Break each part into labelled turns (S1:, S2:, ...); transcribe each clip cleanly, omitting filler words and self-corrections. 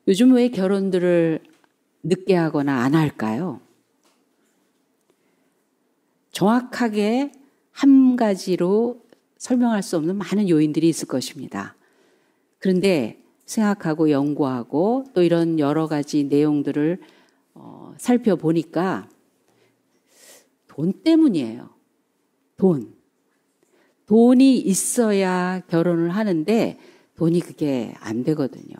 S1: 요즘 왜 결혼들을 늦게 하거나 안 할까요? 정확하게 한 가지로 설명할 수 없는 많은 요인들이 있을 것입니다. 그런데 생각하고 연구하고 또 이런 여러 가지 내용들을 살펴보니까 돈 때문이에요. 돈이 있어야 결혼을 하는데 돈이 그게 안 되거든요.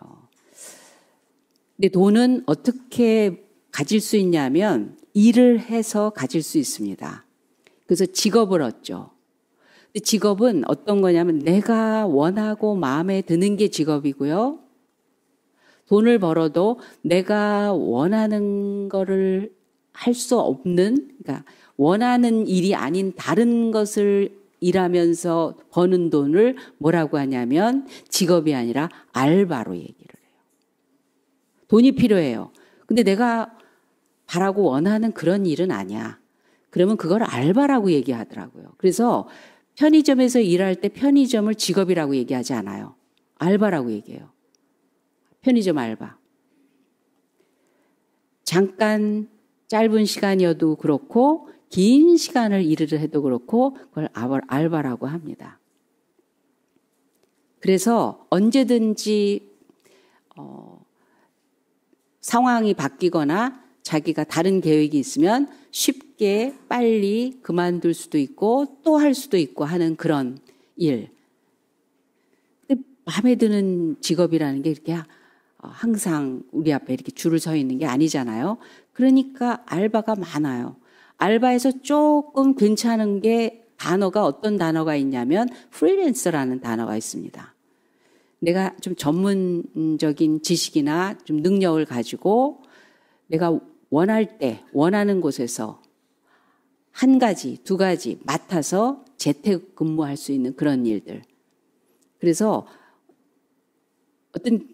S1: 근데 돈은 어떻게 가질 수 있냐면 일을 해서 가질 수 있습니다. 그래서 직업을 얻죠. 근데 직업은 어떤 거냐면 내가 원하고 마음에 드는 게 직업이고요. 돈을 벌어도 내가 원하는 거를 할 수 없는, 그러니까 원하는 일이 아닌 다른 것을 일하면서 버는 돈을 뭐라고 하냐면 직업이 아니라 알바로 얘기를 해요. 돈이 필요해요. 근데 내가 바라고 원하는 그런 일은 아니야. 그러면 그걸 알바라고 얘기하더라고요. 그래서 편의점에서 일할 때 편의점을 직업이라고 얘기하지 않아요. 알바라고 얘기해요. 편의점 알바. 잠깐 짧은 시간이어도 그렇고 긴 시간을 일을 해도 그렇고 그걸 알바라고 합니다. 그래서 언제든지 상황이 바뀌거나 자기가 다른 계획이 있으면 쉽게 빨리 그만둘 수도 있고 또 할 수도 있고 하는 그런 일. 근데 마음에 드는 직업이라는 게 이렇게 항상 우리 앞에 이렇게 줄을 서 있는 게 아니잖아요. 그러니까 알바가 많아요. 알바에서 조금 괜찮은 게 단어가 어떤 단어가 있냐면 프리랜서라는 단어가 있습니다. 내가 좀 전문적인 지식이나 좀 능력을 가지고 내가 원할 때 원하는 곳에서 한 가지, 두 가지 맡아서 재택근무할 수 있는 그런 일들. 그래서 어떤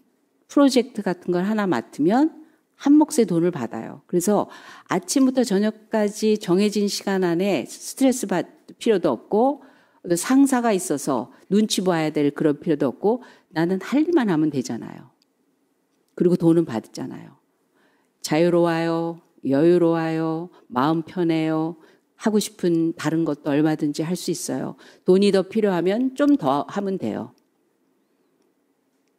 S1: 프로젝트 같은 걸 하나 맡으면 한 몫의 돈을 받아요. 그래서 아침부터 저녁까지 정해진 시간 안에 스트레스 받을 필요도 없고 상사가 있어서 눈치 봐야 될 그런 필요도 없고 나는 할 일만 하면 되잖아요. 그리고 돈은 받잖아요. 자유로워요. 여유로워요. 마음 편해요. 하고 싶은 다른 것도 얼마든지 할 수 있어요. 돈이 더 필요하면 좀 더 하면 돼요.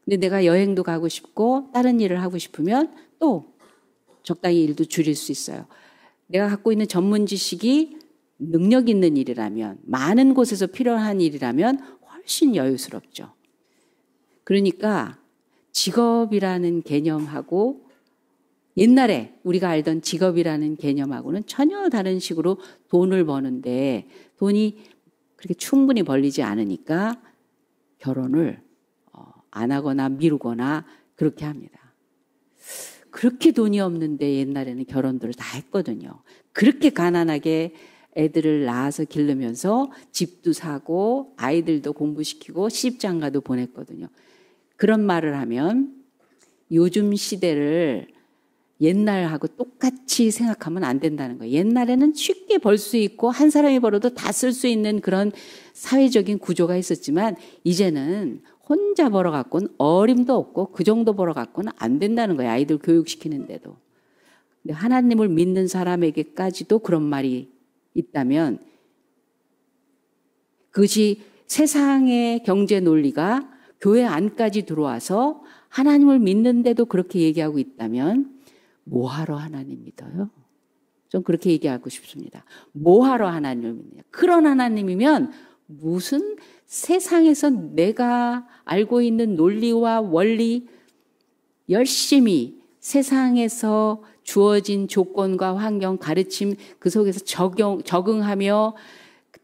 S1: 근데 내가 여행도 가고 싶고 다른 일을 하고 싶으면 또 적당히 일도 줄일 수 있어요. 내가 갖고 있는 전문 지식이 능력 있는 일이라면 많은 곳에서 필요한 일이라면 훨씬 여유스럽죠. 그러니까 직업이라는 개념하고 옛날에 우리가 알던 직업이라는 개념하고는 전혀 다른 식으로 돈을 버는데 돈이 그렇게 충분히 벌리지 않으니까 결혼을 안 하거나 미루거나 그렇게 합니다. 그렇게 돈이 없는데 옛날에는 결혼들을 다 했거든요. 그렇게 가난하게 애들을 낳아서 기르면서 집도 사고 아이들도 공부시키고 시집장가도 보냈거든요. 그런 말을 하면 요즘 시대를 옛날하고 똑같이 생각하면 안 된다는 거예요. 옛날에는 쉽게 벌 수 있고 한 사람이 벌어도 다 쓸 수 있는 그런 사회적인 구조가 있었지만 이제는 혼자 벌어갖고는 어림도 없고 그 정도 벌어갖고는 안 된다는 거예요. 아이들 교육시키는데도. 근데 하나님을 믿는 사람에게까지도 그런 말이 있다면 그것이 세상의 경제 논리가 교회 안까지 들어와서 하나님을 믿는데도 그렇게 얘기하고 있다면 뭐하러 하나님 믿어요? 좀 그렇게 얘기하고 싶습니다. 뭐하러 하나님을 믿느냐? 그런 하나님이면 무슨 세상에서 내가 알고 있는 논리와 원리 열심히 세상에서 주어진 조건과 환경, 가르침 그 속에서 적응하며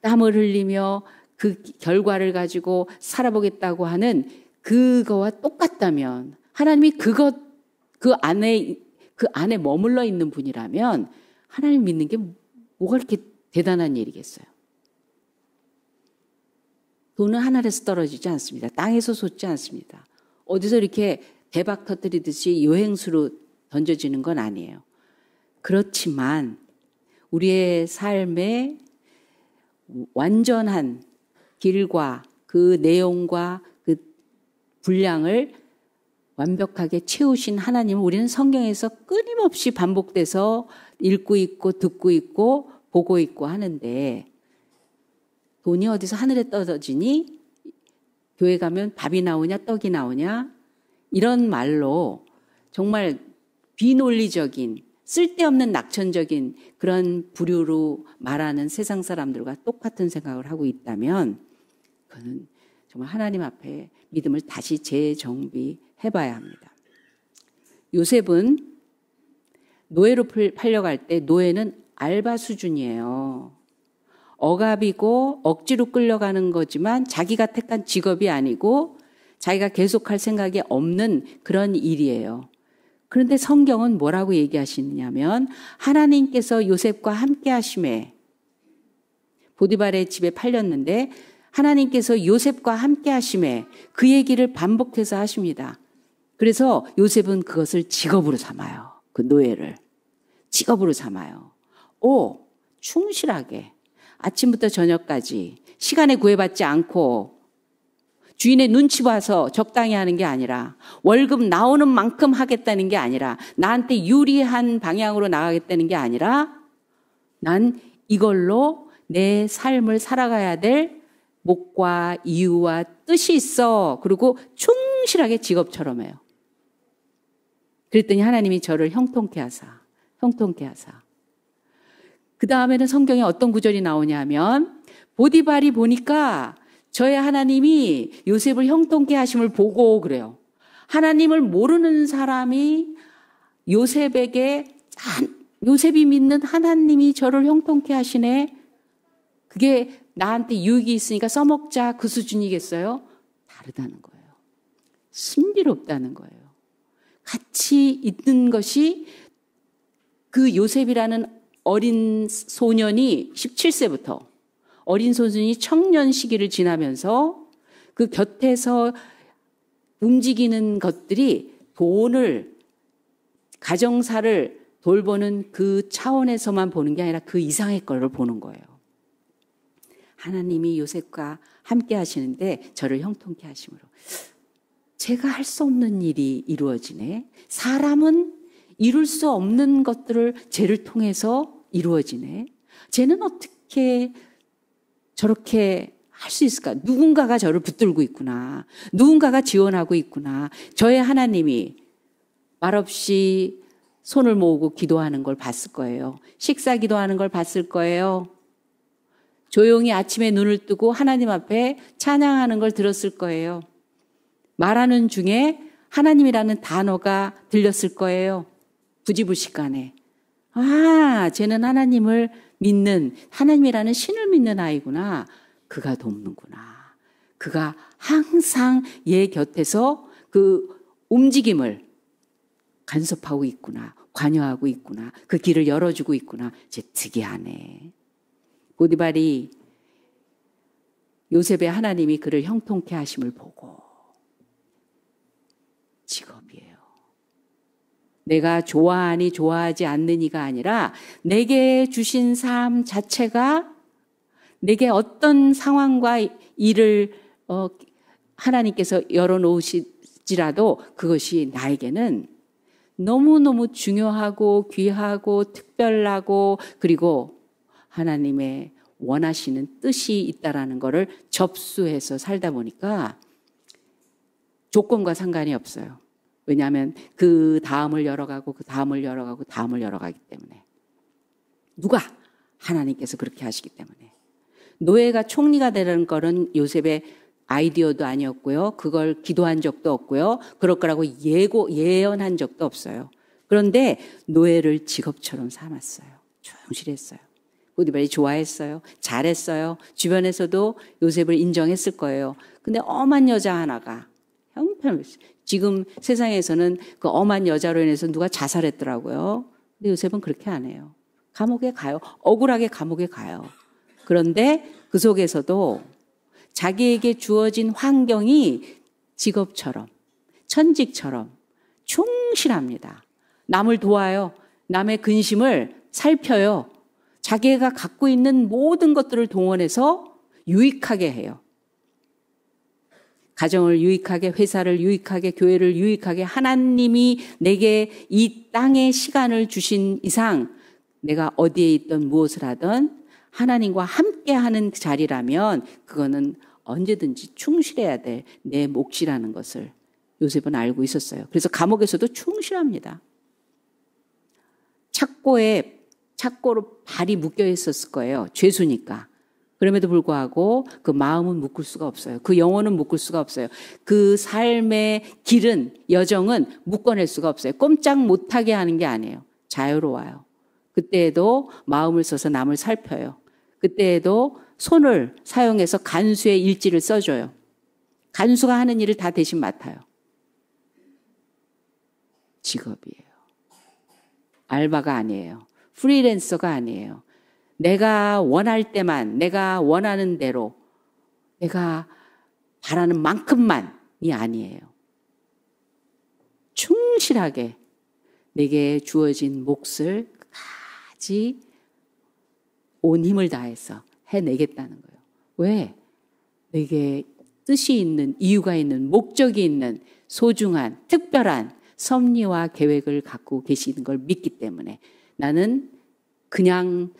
S1: 땀을 흘리며 그 결과를 가지고 살아보겠다고 하는 그거와 똑같다면 하나님이 그 안에 머물러 있는 분이라면 하나님 믿는 게 뭐가 그렇게 대단한 일이겠어요? 돈은 하늘에서 떨어지지 않습니다. 땅에서 솟지 않습니다. 어디서 이렇게 대박 터뜨리듯이 요행수로 던져지는 건 아니에요. 그렇지만 우리의 삶의 완전한 길과 그 내용과 그 분량을 완벽하게 채우신 하나님을 우리는 성경에서 끊임없이 반복돼서 읽고 있고 듣고 있고 보고 있고 하는데, 돈이 어디서 하늘에 떨어지니? 교회 가면 밥이 나오냐 떡이 나오냐? 이런 말로 정말 비논리적인 쓸데없는 낙천적인 그런 부류로 말하는 세상 사람들과 똑같은 생각을 하고 있다면 그는 정말 하나님 앞에 믿음을 다시 재정비해봐야 합니다. 요셉은 노예로 팔려갈 때 노예는 알바 수준이에요. 억압이고 억지로 끌려가는 거지만 자기가 택한 직업이 아니고 자기가 계속할 생각이 없는 그런 일이에요. 그런데 성경은 뭐라고 얘기하시느냐면 하나님께서 요셉과 함께 하심에, 보디발의 집에 팔렸는데 하나님께서 요셉과 함께 하심에 그 얘기를 반복해서 하십니다. 그래서 요셉은 그것을 직업으로 삼아요. 그 노예를 직업으로 삼아요. 충실하게 아침부터 저녁까지 시간에 구애받지 않고 주인의 눈치 봐서 적당히 하는 게 아니라 월급 나오는 만큼 하겠다는 게 아니라 나한테 유리한 방향으로 나가겠다는 게 아니라 난 이걸로 내 삶을 살아가야 될 목과 이유와 뜻이 있어. 그리고 충실하게 직업처럼 해요. 그랬더니 하나님이 저를 형통케 하사. 그 다음에는 성경에 어떤 구절이 나오냐면 보디발이 보니까 저의 하나님이 요셉을 형통케 하심을 보고 그래요. 하나님을 모르는 사람이 요셉이 믿는 하나님이 저를 형통케 하시네. 그게 나한테 유익이 있으니까 써먹자 그 수준이겠어요? 다르다는 거예요. 신비롭다는 거예요. 같이 있는 것이 그 요셉이라는 어린 소년이 17세부터 어린 소년이 청년 시기를 지나면서 그 곁에서 움직이는 것들이 돈을, 가정사를 돌보는 그 차원에서만 보는 게 아니라 그 이상의 걸 보는 거예요. 하나님이 요셉과 함께 하시는데 저를 형통케 하심으로 제가 할 수 없는 일이 이루어지네. 사람은 이룰 수 없는 것들을 쟤를 통해서 이루어지네. 쟤는 어떻게 저렇게 할 수 있을까? 누군가가 저를 붙들고 있구나. 누군가가 지원하고 있구나. 저의 하나님이 말없이 손을 모으고 기도하는 걸 봤을 거예요. 식사 기도하는 걸 봤을 거예요. 조용히 아침에 눈을 뜨고 하나님 앞에 찬양하는 걸 들었을 거예요. 말하는 중에 하나님이라는 단어가 들렸을 거예요. 부지불식간에. 쟤는 하나님을 믿는, 하나님이라는 신을 믿는 아이구나. 그가 돕는구나. 그가 항상 얘 곁에서 그 움직임을 간섭하고 있구나. 관여하고 있구나. 그 길을 열어주고 있구나. 이제 특이하네. 보디발이 요셉의 하나님이 그를 형통케 하심을 보고 직업이에요. 내가 좋아하니 좋아하지 않느니가 아니라 내게 주신 삶 자체가 내게 어떤 상황과 일을 하나님께서 열어놓으시지라도 그것이 나에게는 너무너무 중요하고 귀하고 특별하고 그리고 하나님의 원하시는 뜻이 있다라는 것을 접수해서 살다 보니까 조건과 상관이 없어요. 왜냐하면 그 다음을 열어가고 그 다음을 열어가고 다음을 열어가기 때문에. 누가? 하나님께서 그렇게 하시기 때문에. 노예가 총리가 되는 거는 요셉의 아이디어도 아니었고요. 그걸 기도한 적도 없고요. 그럴 거라고 예언한 적도 없어요. 그런데 노예를 직업처럼 삼았어요. 충실했어요. 보디발이 좋아했어요. 잘했어요. 주변에서도 요셉을 인정했을 거예요. 근데 엄한 여자 하나가 형편없이 지금 세상에서는 그 엄한 여자로 인해서 누가 자살했더라고요. 근데 요셉은 그렇게 안 해요. 감옥에 가요. 억울하게 감옥에 가요. 그런데 그 속에서도 자기에게 주어진 환경이 직업처럼, 천직처럼 충실합니다. 남을 도와요. 남의 근심을 살펴요. 자기가 갖고 있는 모든 것들을 동원해서 유익하게 해요. 가정을 유익하게, 회사를 유익하게, 교회를 유익하게 하나님이 내게 이 땅에 시간을 주신 이상 내가 어디에 있든 무엇을 하든 하나님과 함께하는 자리라면 그거는 언제든지 충실해야 될 내 몫이라는 것을 요셉은 알고 있었어요. 그래서 감옥에서도 충실합니다. 착고로 발이 묶여 있었을 거예요. 죄수니까. 그럼에도 불구하고 그 마음은 묶을 수가 없어요. 그 영혼은 묶을 수가 없어요. 그 삶의 길은, 여정은 묶어낼 수가 없어요. 꼼짝 못하게 하는 게 아니에요. 자유로워요. 그때에도 마음을 써서 남을 살펴요. 그때에도 손을 사용해서 간수의 일지를 써줘요. 간수가 하는 일을 다 대신 맡아요. 직업이에요. 알바가 아니에요. 프리랜서가 아니에요. 내가 원할 때만, 내가 원하는 대로, 내가 바라는 만큼만이 아니에요. 충실하게 내게 주어진 몫을 끝까지 온 힘을 다해서 해내겠다는 거예요. 왜? 내게 뜻이 있는, 이유가 있는, 목적이 있는 소중한, 특별한 섭리와 계획을 갖고 계시는 걸 믿기 때문에 나는 그냥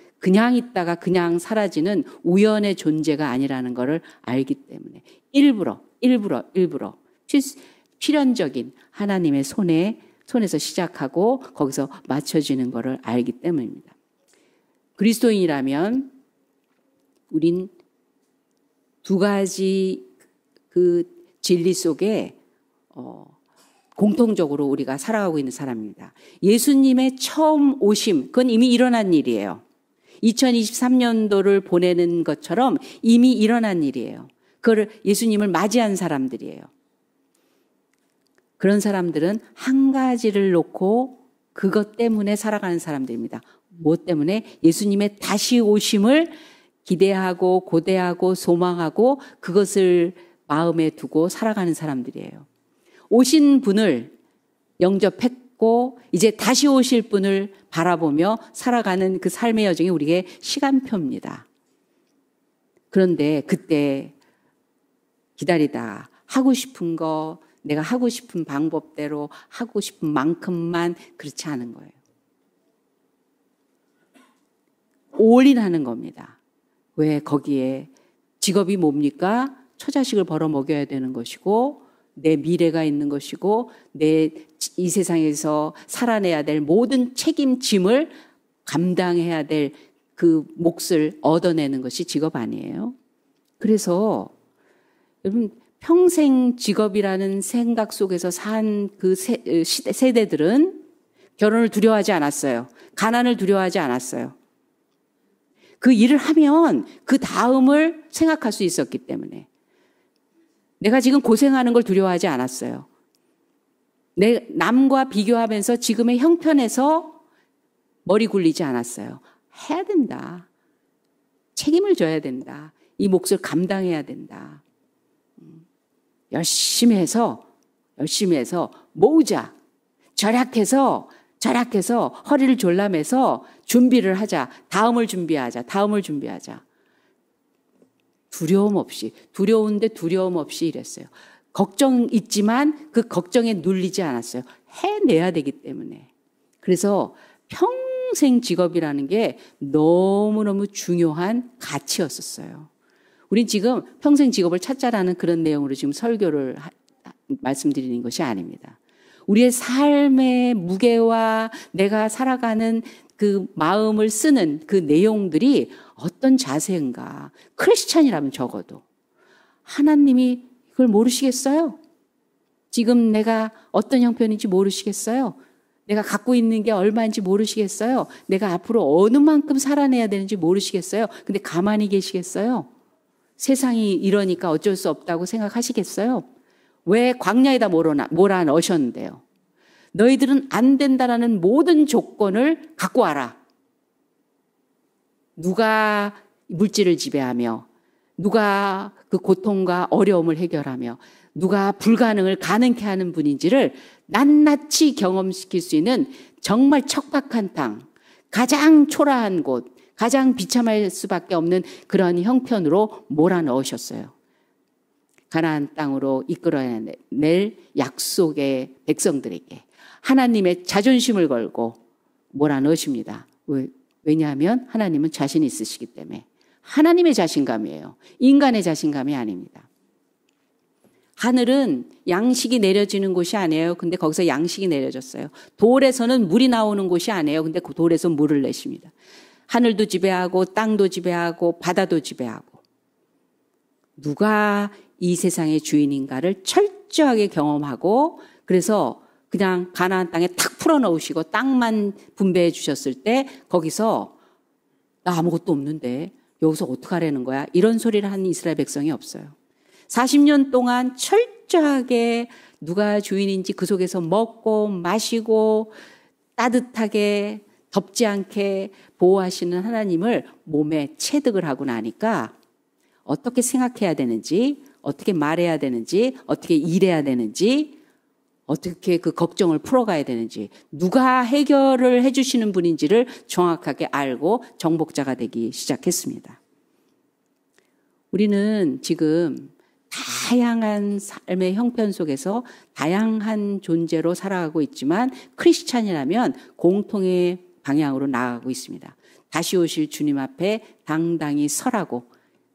S1: 있다가 그냥 사라지는 우연의 존재가 아니라는 것을 알기 때문에 일부러 필연적인 하나님의 손에서 시작하고 거기서 맞춰지는 것을 알기 때문입니다. 그리스도인이라면 우린 두 가지 그 진리 속에 공통적으로 우리가 살아가고 있는 사람입니다. 예수님의 처음 오심, 그건 이미 일어난 일이에요. 2023년도를 보내는 것처럼 이미 일어난 일이에요. 그걸 예수님을 맞이한 사람들이에요. 그런 사람들은 한 가지를 놓고 그것 때문에 살아가는 사람들입니다. 무엇 때문에? 예수님의 다시 오심을 기대하고 고대하고 소망하고 그것을 마음에 두고 살아가는 사람들이에요. 오신 분을 영접했고 이제 다시 오실 분을 바라보며 살아가는 그 삶의 여정이 우리의 시간표입니다. 그런데 그때 기다리다 하고 싶은 거, 내가 하고 싶은 방법대로 하고 싶은 만큼만 그렇지 않은 거예요. 올인하는 겁니다. 왜? 거기에 직업이 뭡니까? 처자식을 벌어 먹여야 되는 것이고 내 미래가 있는 것이고 내 이 세상에서 살아내야 될 모든 책임짐을 감당해야 될 그 몫을 얻어내는 것이 직업 아니에요. 그래서 여러분 평생 직업이라는 생각 속에서 산 그 세대들은 결혼을 두려워하지 않았어요. 가난을 두려워하지 않았어요. 그 일을 하면 그 다음을 생각할 수 있었기 때문에 내가 지금 고생하는 걸 두려워하지 않았어요. 남과 비교하면서 지금의 형편에서 머리 굴리지 않았어요. 해야 된다. 책임을 져야 된다. 이 몫을 감당해야 된다. 열심히 해서 모으자. 절약해서 허리를 졸라매서 준비를 하자. 다음을 준비하자. 두려운데 두려움 없이 이랬어요. 걱정 있지만 그 걱정에 눌리지 않았어요. 해내야 되기 때문에. 그래서 평생 직업이라는 게 너무너무 중요한 가치였었어요. 우린 지금 평생 직업을 찾자라는 그런 내용으로 지금 설교를 말씀드리는 것이 아닙니다. 우리의 삶의 무게와 내가 살아가는 그 마음을 쓰는 그 내용들이 어떤 자세인가. 크리스찬이라면 적어도 하나님이 그걸 모르시겠어요? 지금 내가 어떤 형편인지 모르시겠어요? 내가 갖고 있는 게 얼마인지 모르시겠어요? 내가 앞으로 어느 만큼 살아내야 되는지 모르시겠어요? 근데 가만히 계시겠어요? 세상이 이러니까 어쩔 수 없다고 생각하시겠어요? 왜 광야에다 몰아넣으셨는데요? 너희들은 안 된다라는 모든 조건을 갖고 와라. 누가 물질을 지배하며 누가 그 고통과 어려움을 해결하며 누가 불가능을 가능케 하는 분인지를 낱낱이 경험시킬 수 있는 정말 척박한 땅, 가장 초라한 곳, 가장 비참할 수밖에 없는 그런 형편으로 몰아넣으셨어요. 가나안 땅으로 이끌어낼 약속의 백성들에게 하나님의 자존심을 걸고 몰아넣으십니다. 왜냐하면 하나님은 자신이 있으시기 때문에. 하나님의 자신감이에요. 인간의 자신감이 아닙니다. 하늘은 양식이 내려지는 곳이 아니에요. 근데 거기서 양식이 내려졌어요. 돌에서는 물이 나오는 곳이 아니에요. 근데 그 돌에서 물을 내십니다. 하늘도 지배하고 땅도 지배하고 바다도 지배하고. 누가 이 세상의 주인인가를 철저하게 경험하고 그래서 그냥 가나안 땅에 탁 풀어넣으시고 땅만 분배해 주셨을 때 거기서 나 아무것도 없는데 여기서 어떡하라는 거야? 이런 소리를 하는 이스라엘 백성이 없어요. 40년 동안 철저하게 누가 주인인지 그 속에서 먹고 마시고 따뜻하게 덥지 않게 보호하시는 하나님을 몸에 체득을 하고 나니까 어떻게 생각해야 되는지, 어떻게 말해야 되는지, 어떻게 일해야 되는지, 어떻게 그 걱정을 풀어가야 되는지, 누가 해결을 해주시는 분인지를 정확하게 알고 정복자가 되기 시작했습니다. 우리는 지금 다양한 삶의 형편 속에서 다양한 존재로 살아가고 있지만 크리스찬이라면 공통의 방향으로 나아가고 있습니다. 다시 오실 주님 앞에 당당히 서라고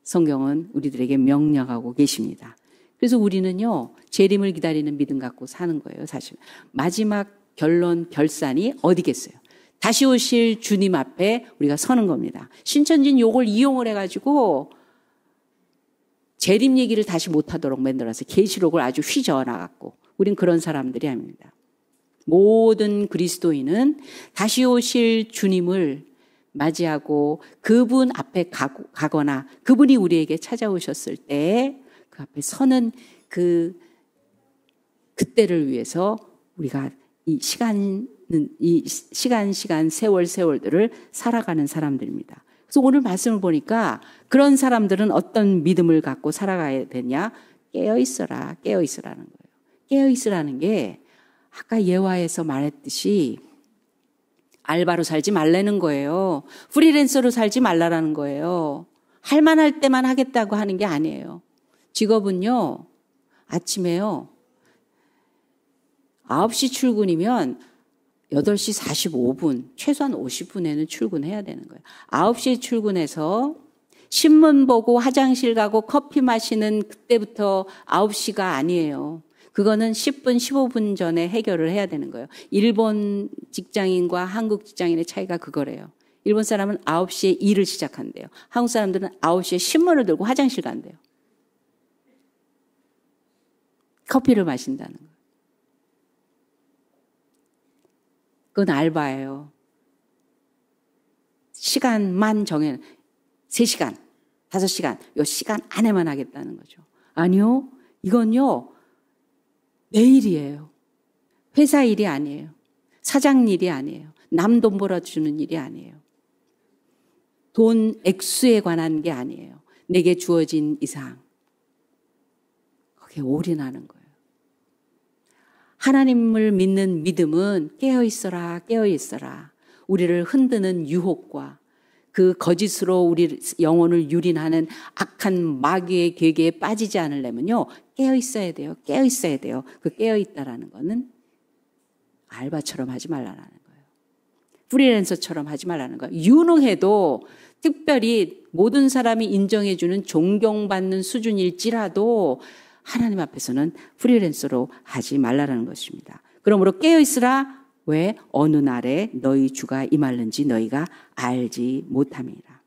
S1: 성경은 우리들에게 명령하고 계십니다. 그래서 우리는요, 재림을 기다리는 믿음 갖고 사는 거예요, 사실. 마지막 결론, 결산이 어디겠어요? 다시 오실 주님 앞에 우리가 서는 겁니다. 신천지는 요걸 이용을 해가지고 재림 얘기를 다시 못하도록 만들어서 계시록을 아주 휘저어나갔고 우린 그런 사람들이 아닙니다. 모든 그리스도인은 다시 오실 주님을 맞이하고 그분 앞에 가거나 그분이 우리에게 찾아오셨을 때 그 앞에 서는 그때를 위해서 우리가 이 시간, 세월들을 살아가는 사람들입니다. 그래서 오늘 말씀을 보니까 그런 사람들은 어떤 믿음을 갖고 살아가야 되냐? 깨어있어라, 깨어있으라는 거예요. 깨어있으라는 게 아까 예화에서 말했듯이 알바로 살지 말라는 거예요. 프리랜서로 살지 말라라는 거예요. 할 만할 때만 하겠다고 하는 게 아니에요. 직업은요, 아침에요, 9시 출근이면 8시 45분, 최소한 50분에는 출근해야 되는 거예요. 9시에 출근해서 신문 보고 화장실 가고 커피 마시는 그때부터 9시가 아니에요. 그거는 10분, 15분 전에 해결을 해야 되는 거예요. 일본 직장인과 한국 직장인의 차이가 그거래요. 일본 사람은 9시에 일을 시작한대요. 한국 사람들은 9시에 신문을 들고 화장실 간대요. 커피를 마신다는 거예요. 그건 알바예요. 시간만 3시간, 5시간, 요 시간 안에만 하겠다는 거죠. 아니요, 이건요, 내일이에요. 회사 일이 아니에요. 사장 일이 아니에요. 남 돈 벌어주는 일이 아니에요. 돈 액수에 관한 게 아니에요. 내게 주어진 이상. 거기에 올인하는 거예요. 하나님을 믿는 믿음은 깨어있어라, 깨어있어라. 우리를 흔드는 유혹과 그 거짓으로 우리 영혼을 유린하는 악한 마귀의 계계에 빠지지 않으려면요, 깨어있어야 돼요. 깨어있어야 돼요. 그 깨어있다라는 거는 알바처럼 하지 말라는 거예요. 프리랜서처럼 하지 말라는 거예요. 유능해도 특별히 모든 사람이 인정해주는 존경받는 수준일지라도 하나님 앞에서는 프리랜서로 하지 말라는 것입니다. 그러므로 깨어있으라. 왜? 어느 날에 너희 주가 임하는지 너희가 알지 못함이라.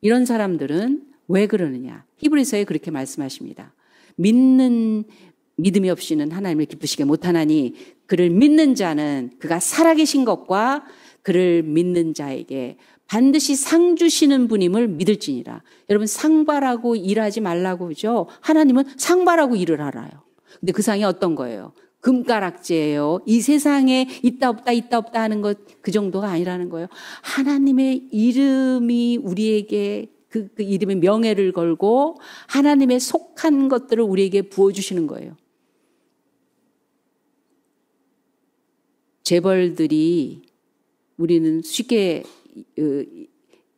S1: 이런 사람들은 왜 그러느냐? 히브리서에 그렇게 말씀하십니다. 믿음이 없이는 하나님을 기쁘시게 못하나니 그를 믿는 자는 그가 살아계신 것과 그를 믿는 자에게 반드시 상 주시는 분임을 믿을지니라. 여러분, 상바라고 일하지 말라고 그죠? 하나님은 상바라고 일을 알아요. 근데 그 상이 어떤 거예요? 금가락지예요. 이 세상에 있다 없다 하는 것, 그 정도가 아니라는 거예요. 하나님의 이름이 우리에게 그 이름의 명예를 걸고 하나님의 속한 것들을 우리에게 부어주시는 거예요. 재벌들이 우리는 쉽게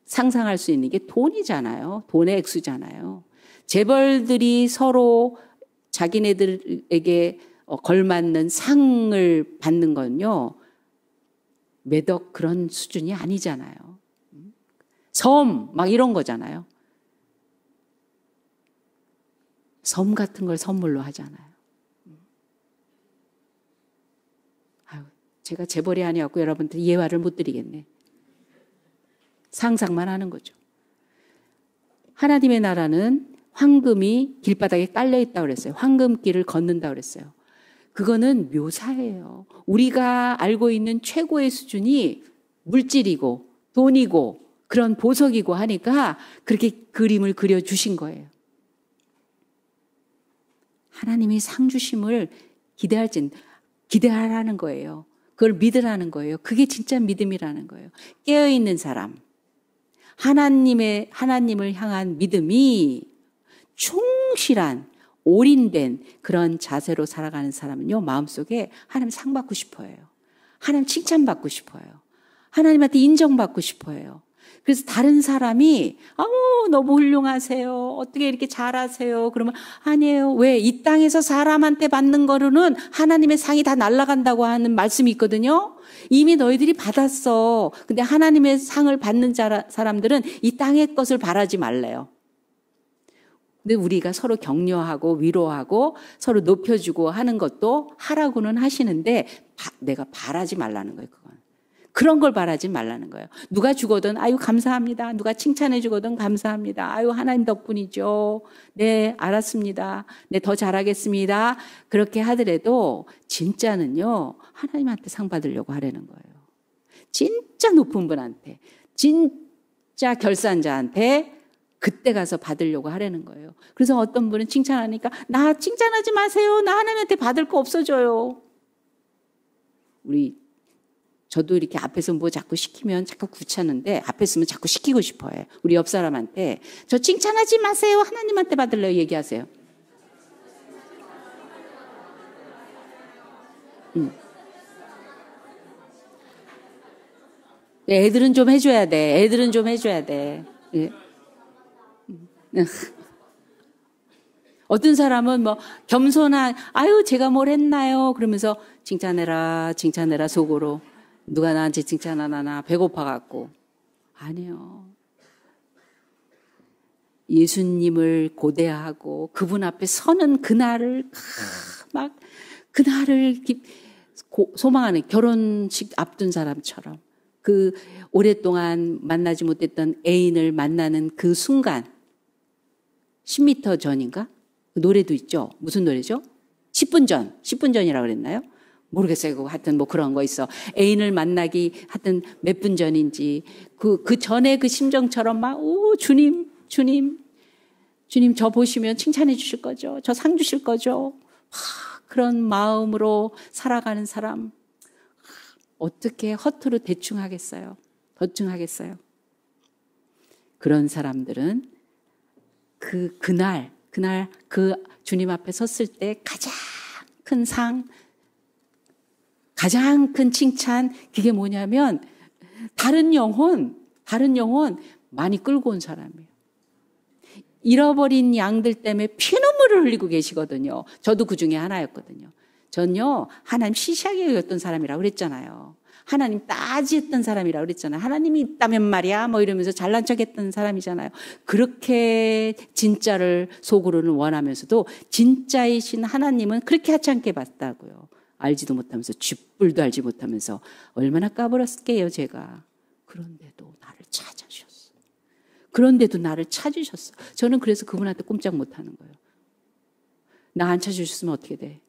S1: 상상할 수 있는 게 돈이잖아요. 돈의 액수잖아요. 재벌들이 서로 자기네들에게 걸맞는 상을 받는 건요, 매덕 그런 수준이 아니잖아요. 섬, 막 이런 거잖아요. 섬 같은 걸 선물로 하잖아요. 아유, 제가 재벌이 아니었고 여러분들 예화를 못 드리겠네. 상상만 하는 거죠. 하나님의 나라는 황금이 길바닥에 깔려 있다고 그랬어요. 황금길을 걷는다고 그랬어요. 그거는 묘사예요. 우리가 알고 있는 최고의 수준이 물질이고 돈이고 그런 보석이고 하니까 그렇게 그림을 그려주신 거예요. 하나님이 상 주심을 기대하라는 거예요. 그걸 믿으라는 거예요. 그게 진짜 믿음이라는 거예요. 깨어있는 사람. 하나님을 향한 믿음이 충실한, 올인된 그런 자세로 살아가는 사람은요, 마음속에 하나님 상 받고 싶어요. 하나님 칭찬받고 싶어요. 하나님한테 인정받고 싶어요. 그래서 다른 사람이 너무 훌륭하세요. 어떻게 이렇게 잘하세요. 그러면 아니에요. 왜? 이 땅에서 사람한테 받는 거로는 하나님의 상이 다 날아간다고 하는 말씀이 있거든요. 이미 너희들이 받았어. 근데 하나님의 상을 받는 사람들은 이 땅의 것을 바라지 말래요. 근데 우리가 서로 격려하고 위로하고 서로 높여주고 하는 것도 하라고는 하시는데 내가 바라지 말라는 거예요. 그런 걸 바라지 말라는 거예요. 누가 죽어든 아유 감사합니다. 누가 칭찬해 주거든 감사합니다. 아유 하나님 덕분이죠. 네 알았습니다. 네 더 잘하겠습니다. 그렇게 하더라도 진짜는요 하나님한테 상 받으려고 하라는 거예요. 진짜 높은 분한테 진짜 결산자한테 그때 가서 받으려고 하라는 거예요. 그래서 어떤 분은 칭찬하니까 나 칭찬하지 마세요. 나 하나님한테 받을 거 없어져요. 저도 이렇게 앞에서 뭐 자꾸 시키면 자꾸 귀찮은데 앞에 있으면 자꾸 시키고 싶어요. 우리 옆 사람한테 저 칭찬하지 마세요. 하나님한테 받으려고 얘기하세요. 애들은 좀 해줘야 돼. 애들은 좀 해줘야 돼. 예. 어떤 사람은 뭐 겸손한 아유 제가 뭘 했나요? 그러면서 칭찬해라 속으로. 누가 나한테 칭찬 안 하나 배고파갖고. 아니요. 예수님을 고대하고 그분 앞에 서는 그날을 소망하는 결혼식 앞둔 사람처럼 그 오랫동안 만나지 못했던 애인을 만나는 그 순간 10m 전인가? 그 노래도 있죠. 무슨 노래죠? 10분 전이라고 그랬나요? 모르겠어요. 하여튼 뭐 그런 거 있어. 애인을 만나기 하여튼 몇 분 전인지 그 전에 그 심정처럼 주님 저 보시면 칭찬해 주실 거죠. 저 상 주실 거죠. 그런 마음으로 살아가는 사람 어떻게 허투루 대충 하겠어요. 그런 사람들은 그날 그 주님 앞에 섰을 때 가장 큰 상, 가장 큰 칭찬, 그게 뭐냐면 다른 영혼 많이 끌고 온 사람이에요. 잃어버린 양들 때문에 피눈물을 흘리고 계시거든요. 저도 그 중에 하나였거든요. 전요 하나님 시시하게 여겼던 사람이라고 그랬잖아요. 하나님 따지했던 사람이라고 그랬잖아요. 하나님이 있다면 말이야 뭐 이러면서 잘난 척했던 사람이잖아요. 그렇게 진짜를 속으로는 원하면서도 진짜이신 하나님은 그렇게 하찮게 봤다고요. 알지도 못하면서 쥐뿔도 알지 못하면서 얼마나 까불었게요 제가. 그런데도 나를 찾으셨어. 저는 그래서 그분한테 꼼짝 못하는 거예요. 나 안 찾으셨으면 어떻게 돼?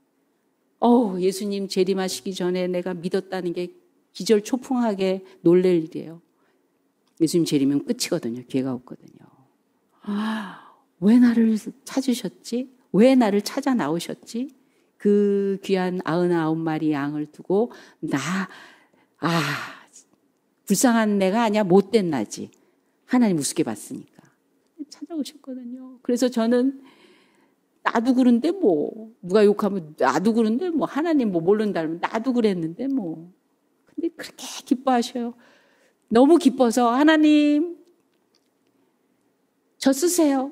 S1: 예수님 재림하시기 전에 내가 믿었다는 게 기절초풍하게 놀랄 일이에요. 예수님 재림은 끝이거든요. 기회가 없거든요. 왜 나를 찾으셨지? 왜 나를 찾아 나오셨지? 그 귀한 99마리 양을 두고 불쌍한 내가 아니야 못된 나지. 하나님 우습게 봤으니까. 찾아오셨거든요. 그래서 저는 나도 그런데 뭐 누가 욕하면 나도 그런데 뭐 하나님 뭐 모른다 그러면 나도 그랬는데 뭐. 근데 그렇게 기뻐하셔요. 너무 기뻐서 하나님 저 쓰세요.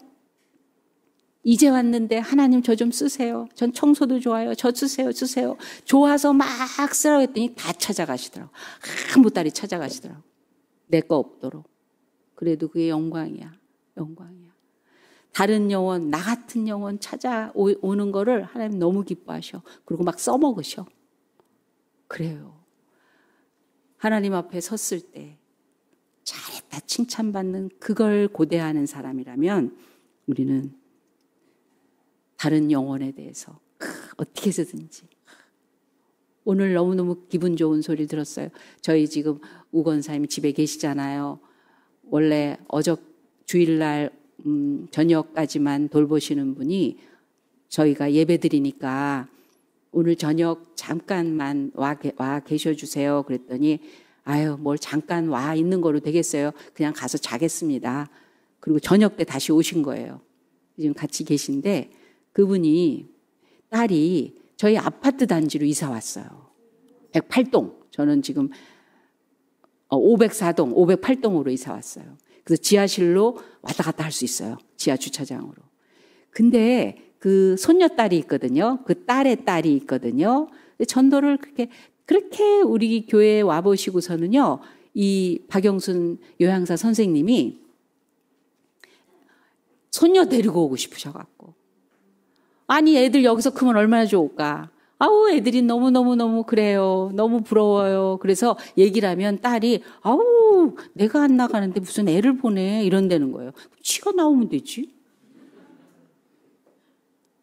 S1: 이제 왔는데 하나님 저 좀 쓰세요. 전 청소도 좋아요. 저 쓰세요. 좋아서 막 쓰라고 했더니 다 찾아가시더라고. 한 보따리 찾아가시더라고. 내 거 없도록. 그래도 그게 영광이야. 다른 영혼, 나 같은 영혼 찾아오는 거를 하나님 너무 기뻐하셔. 그리고 막 써먹으셔. 그래요. 하나님 앞에 섰을 때 잘했다 칭찬받는 그걸 고대하는 사람이라면 우리는 다른 영혼에 대해서 어떻게 해서든지. 오늘 너무너무 기분 좋은 소리 들었어요. 저희 지금 우 권사님이 집에 계시잖아요. 원래 주일날 저녁까지만 돌보시는 분이 저희가 예배 드리니까 오늘 저녁 잠깐만 와 계셔주세요. 그랬더니 아유 뭘 잠깐 와 있는 거로 되겠어요. 그냥 가서 자겠습니다. 그리고 저녁 때 다시 오신 거예요. 지금 같이 계신데 그분이 딸이 저희 아파트 단지로 이사 왔어요. 108동. 저는 지금 504동, 508동으로 이사 왔어요. 그래서 지하실로 왔다 갔다 할 수 있어요. 지하 주차장으로. 근데 그 손녀딸이 있거든요. 그 딸의 딸이 있거든요. 전도를 그렇게 우리 교회에 와보시고서는요, 이 박영순 요양사 선생님이 손녀 데리고 오고 싶으셔갖고. 아니, 애들 여기서 크면 얼마나 좋을까. 아우, 애들이 너무 그래요. 너무 부러워요. 그래서 얘기를 하면 딸이, 아우, 내가 안 나가는데 무슨 애를 보내. 이런다는 거예요. 지가 나오면 되지.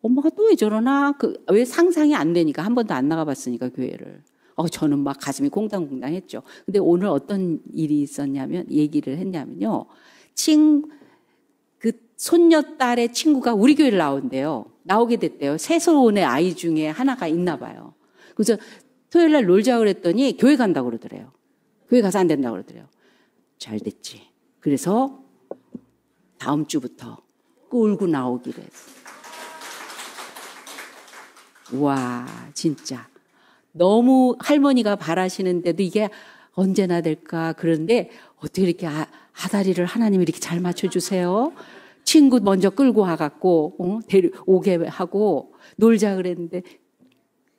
S1: 엄마가 또 왜 저러나? 왜 상상이 안 되니까. 한 번도 안 나가봤으니까, 교회를. 저는 막 가슴이 콩당콩당 했죠. 근데 오늘 어떤 일이 있었냐면, 얘기를 했냐면요. 그 손녀딸의 친구가 우리 교회를 나온대요. 나오게 됐대요. 새소원의 아이 중에 하나가 있나 봐요. 그래서 토요일 날 놀자고 그랬더니 교회 간다고 그러더래요. 교회 가서 안 된다고 그러더래요. 잘 됐지. 그래서 다음 주부터 끌고 나오기로 했어. 와, 진짜. 너무 할머니가 바라시는데도 이게 언제나 될까. 그런데 어떻게 이렇게 아다리를 하나님이 이렇게 잘 맞춰주세요. 친구 먼저 끌고 와갖고 오게 하고 놀자 그랬는데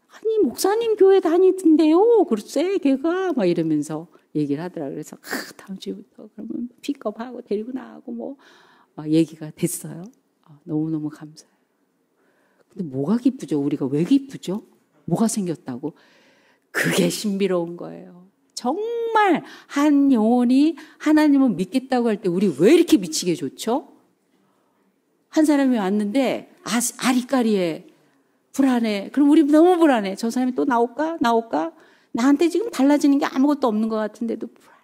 S1: 아니 목사님 교회 다니던데요. 글쎄 걔가 막 이러면서 얘기를 하더라고요. 그래서 다음 주부터 그러면 픽업하고 데리고 나가고 뭐 얘기가 됐어요. 너무너무 감사해요. 근데 뭐가 기쁘죠? 우리가 왜 기쁘죠? 뭐가 생겼다고? 그게 신비로운 거예요. 정말 한 영혼이 하나님을 믿겠다고 할 때 우리 왜 이렇게 미치게 좋죠? 한 사람이 왔는데 아리까리해. 불안해. 그럼 우리 너무 불안해. 저 사람이 또 나올까? 나한테 지금 달라지는 게 아무것도 없는 것 같은데도 불안해.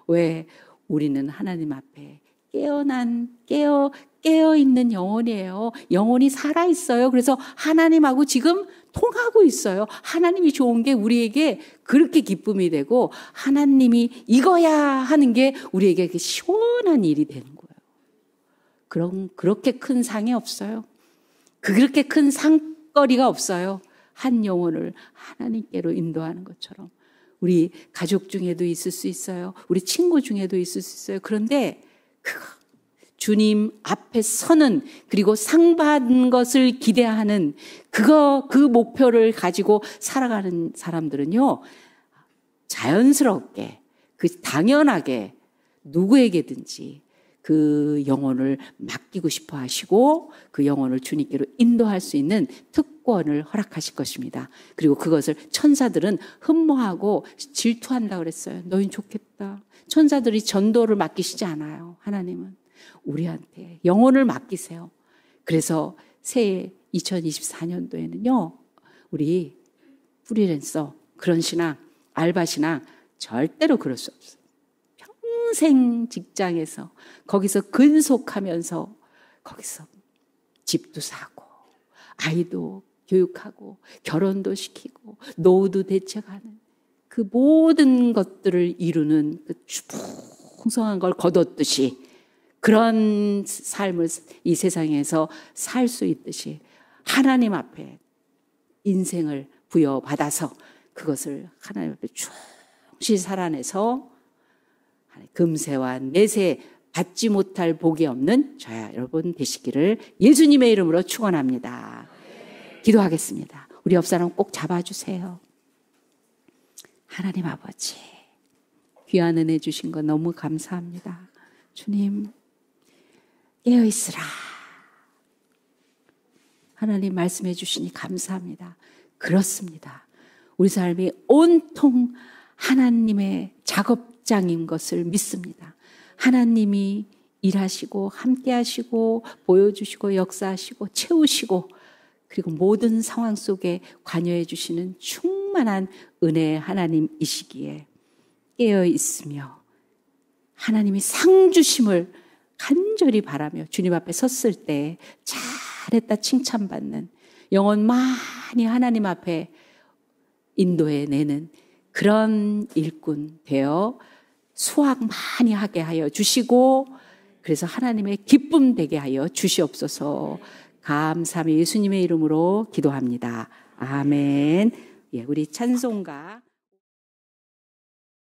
S1: 왜? 우리는 하나님 앞에 깨어있는 영혼이에요. 영혼이 살아있어요. 그래서 하나님하고 지금 통하고 있어요. 하나님이 좋은 게 우리에게 그렇게 기쁨이 되고 하나님이 이거야 하는 게 우리에게 시원한 일이 되는 거예요. 그렇게 큰 상이 없어요. 그렇게 큰 상거리가 없어요. 한 영혼을 하나님께로 인도하는 것처럼. 우리 가족 중에도 있을 수 있어요. 우리 친구 중에도 있을 수 있어요. 그런데 주님 앞에 서는 그리고 상 받은 것을 기대하는 그 목표를 가지고 살아가는 사람들은요. 자연스럽게 당연하게 누구에게든지 그 영혼을 맡기고 싶어 하시고 그 영혼을 주님께로 인도할 수 있는 특권을 허락하실 것입니다. 그리고 그것을 천사들은 흠모하고 질투한다고 그랬어요. 너희는 좋겠다. 천사들이 전도를 맡기시지 않아요. 하나님은 우리한테 영혼을 맡기세요. 그래서 새해 2024년도에는요. 우리 프리랜서 그런 신앙, 알바 신앙 절대로 그럴 수 없어요. 평생 직장에서 거기서 근속하면서 거기서 집도 사고 아이도 교육하고 결혼도 시키고 노후도 대책하는 그 모든 것들을 이루는 그 풍성한 걸 거뒀듯이 그런 삶을 이 세상에서 살 수 있듯이 하나님 앞에 인생을 부여받아서 그것을 하나님 앞에 충실히 살아내서 금세와 내세 받지 못할 복이 없는 저야 여러분 되시기를 예수님의 이름으로 축원합니다. 기도하겠습니다. 우리 옆 사람 꼭 잡아주세요. 하나님 아버지, 귀한 은혜 주신 거 너무 감사합니다. 주님, 깨어있으라. 하나님 말씀해 주시니 감사합니다. 그렇습니다. 우리 삶이 온통 하나님의 작업장인 것을 믿습니다. 하나님이 일하시고 함께 하시고 보여주시고 역사하시고 채우시고 그리고 모든 상황 속에 관여해 주시는 충만한 은혜의 하나님이시기에 깨어 있으며 하나님이 상 주심을 간절히 바라며 주님 앞에 섰을 때 잘했다 칭찬받는 영혼 많이 하나님 앞에 인도해 내는 그런 일꾼 되어 수확 많이 하게 하여 주시고 그래서 하나님의 기쁨 되게 하여 주시옵소서. 감사하며 예수님의 이름으로 기도합니다. 아멘. 예, 우리 찬송가